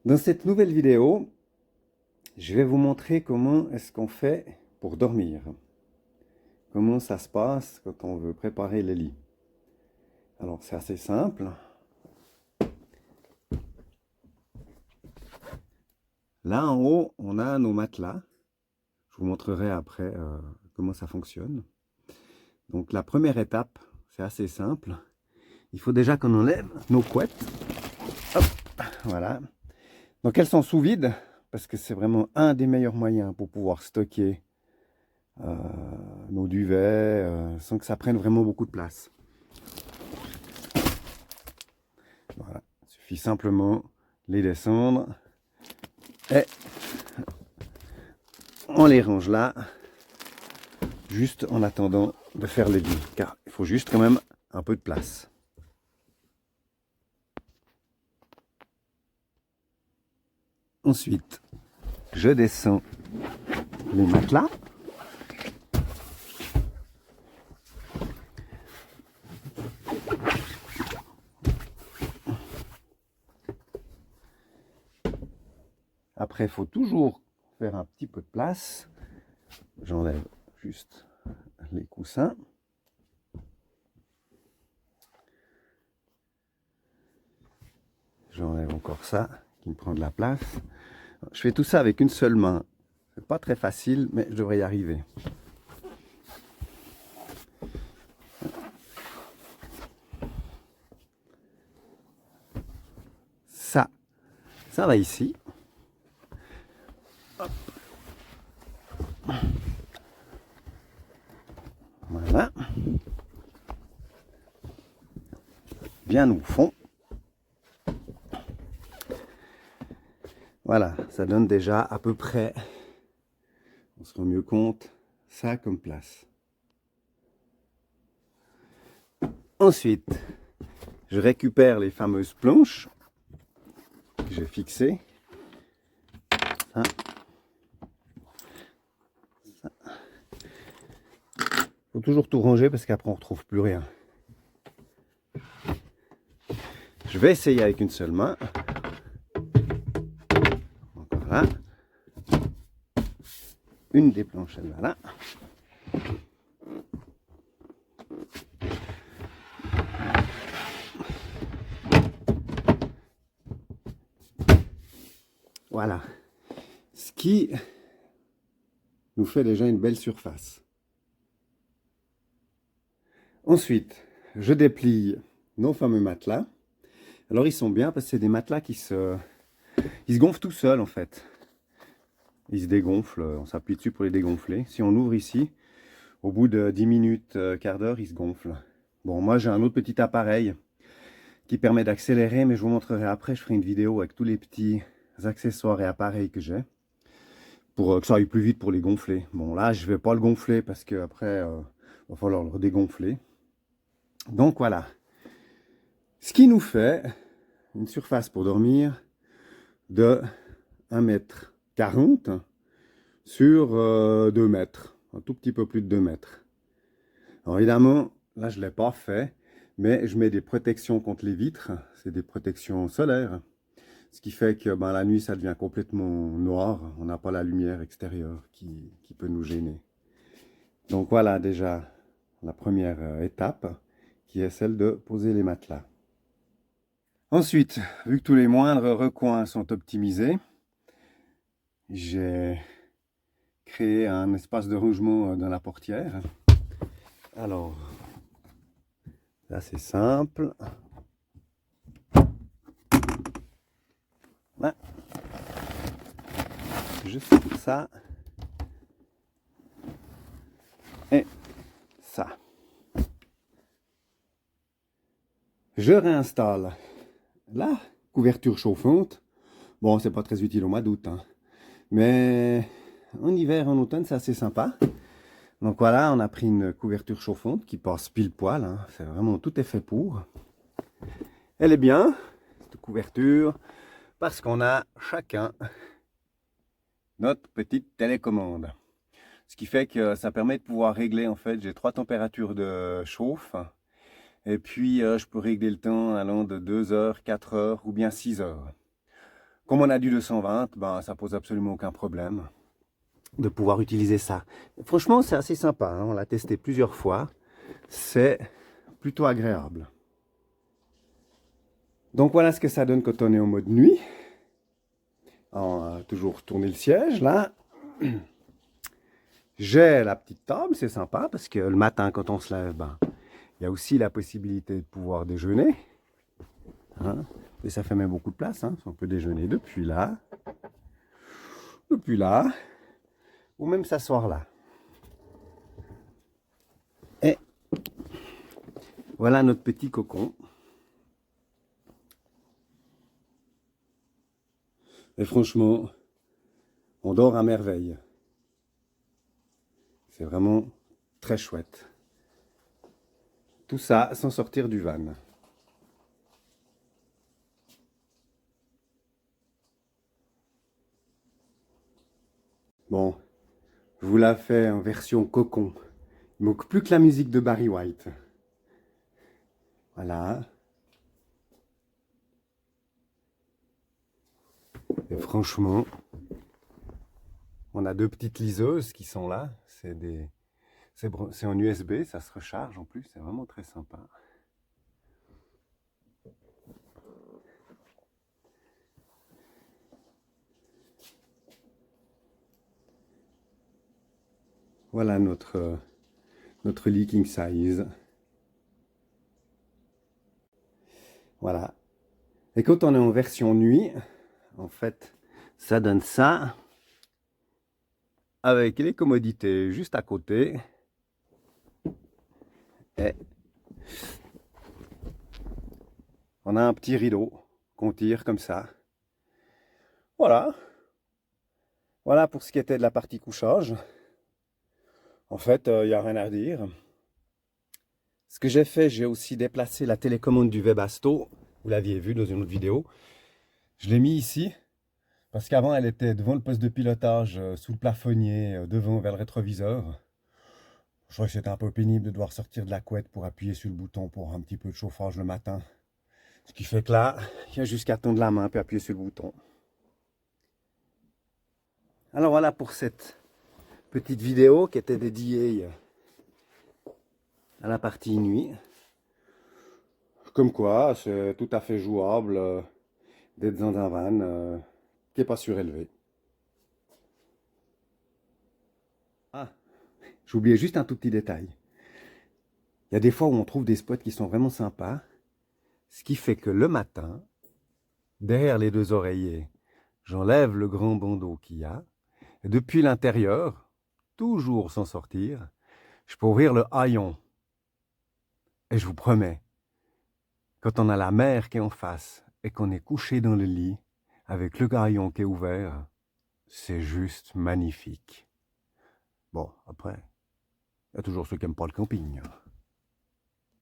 Dans cette nouvelle vidéo, je vais vous montrer comment est-ce qu'on fait pour dormir. Comment ça se passe quand on veut préparer le lit. Alors c'est assez simple. Là en haut, on a nos matelas. Je vous montrerai après comment ça fonctionne. Donc la première étape, c'est assez simple. Il faut déjà qu'on enlève nos couettes. Hop, voilà. Donc elles sont sous vide parce que c'est vraiment un des meilleurs moyens pour pouvoir stocker nos duvets sans que ça prenne vraiment beaucoup de place. Voilà, il suffit simplement les descendre et on les range là, juste en attendant de faire le lit, car il faut juste quand même un peu de place. Ensuite, je descends les matelas. Après, il faut toujours faire un petit peu de place. J'enlève juste les coussins. J'enlève encore ça qui me prend de la place. Je fais tout ça avec une seule main. C'est pas très facile, mais je devrais y arriver. Ça va ici. Hop. Voilà. Bien au fond. Voilà, ça donne déjà à peu près, on se rend mieux compte, ça comme place. Ensuite, je récupère les fameuses planches que j'ai fixées. Ça. Faut toujours tout ranger parce qu'après on ne retrouve plus rien. Je vais essayer avec une seule main. Encore là. Une des planches, elle va là. Voilà. Ce qui nous fait déjà une belle surface. Ensuite, je déplie nos fameux matelas. Alors ils sont bien parce que c'est des matelas qui se gonflent tout seuls en fait. Ils se dégonflent, on s'appuie dessus pour les dégonfler. Si on ouvre ici, au bout de 10 minutes, quart d'heure, ils se gonflent. Bon, moi j'ai un autre petit appareil qui permet d'accélérer, mais je vous montrerai après, je ferai une vidéo avec tous les petits accessoires et appareils que j'ai pour que ça aille plus vite pour les gonfler. Bon là, je vais pas le gonfler parce qu'après, il va falloir le redégonfler. Donc voilà. Ce qui nous fait une surface pour dormir de 1,40 m sur 2 mètres, un tout petit peu plus de 2 mètres. Alors évidemment, là je ne l'ai pas fait, mais je mets des protections contre les vitres, c'est des protections solaires, ce qui fait que la nuit ça devient complètement noir, on n'a pas la lumière extérieure qui peut nous gêner. Donc voilà déjà la première étape, qui est celle de poser les matelas. Ensuite, vu que tous les moindres recoins sont optimisés, j'ai créé un espace de rangement dans la portière. Alors, là c'est simple. Là, juste ça et ça. Je réinstalle la couverture chauffante. Bon, c'est pas très utile au mois d'août, hein. Mais en hiver, en automne, c'est assez sympa. Donc voilà, on a pris une couverture chauffante qui passe pile poil, hein. C'est vraiment tout est fait pour. Elle est bien, cette couverture, parce qu'on a chacun notre petite télécommande. Ce qui fait que ça permet de pouvoir régler, en fait, j'ai 3 températures de chauffe. Et puis, je peux régler le temps allant de 2 heures, 4 heures ou bien 6 heures. Comme on a du 220, ben, ça pose absolument aucun problème de pouvoir utiliser ça. Franchement, c'est assez sympa, hein. On l'a testé plusieurs fois. C'est plutôt agréable. Donc voilà ce que ça donne quand on est en mode nuit. On a toujours tourné le siège, là. J'ai la petite table, c'est sympa, parce que le matin, quand on se lève, ben, il y a aussi la possibilité de pouvoir déjeuner. Hein. Et ça fait même beaucoup de place. Hein. On peut déjeuner depuis là, ou même s'asseoir là. Et voilà notre petit cocon. Et franchement, on dort à merveille. C'est vraiment très chouette. Tout ça sans sortir du van. Bon, je vous la fais en version cocon. Il ne manque plus que la musique de Barry White. Voilà. Et franchement, on a deux petites liseuses qui sont là. C'est en USB, ça se recharge en plus. C'est vraiment très sympa. Voilà notre lit king size. Voilà. Et quand on est en version nuit, en fait, ça donne ça avec les commodités juste à côté. Et on a un petit rideau qu'on tire comme ça. Voilà. Voilà pour ce qui était de la partie couchage. En fait, il n'y a rien à dire. Ce que j'ai fait, j'ai aussi déplacé la télécommande du Webasto. Vous l'aviez vu dans une autre vidéo. Je l'ai mis ici. Parce qu'avant, elle était devant le poste de pilotage, sous le plafonnier, devant vers le rétroviseur. Je trouvais que c'était un peu pénible de devoir sortir de la couette pour appuyer sur le bouton pour un petit peu de chauffage le matin. Ce qui fait que là, il y a juste qu'à tendre la main puis appuyer sur le bouton. Alors voilà pour cette petite vidéo qui était dédiée à la partie nuit. Comme quoi, c'est tout à fait jouable d'être dans un van qui n'est pas surélevé. Ah, j'ai oublié juste un tout petit détail. Il y a des fois où on trouve des spots qui sont vraiment sympas, ce qui fait que le matin, derrière les deux oreillers, j'enlève le grand bandeau qu'il y a, et depuis l'intérieur, toujours sans sortir, je peux ouvrir le haillon. Et je vous promets, quand on a la mer qui est en face et qu'on est couché dans le lit, avec le haillon qui est ouvert, c'est juste magnifique. Bon, après, il y a toujours ceux qui n'aiment pas le camping.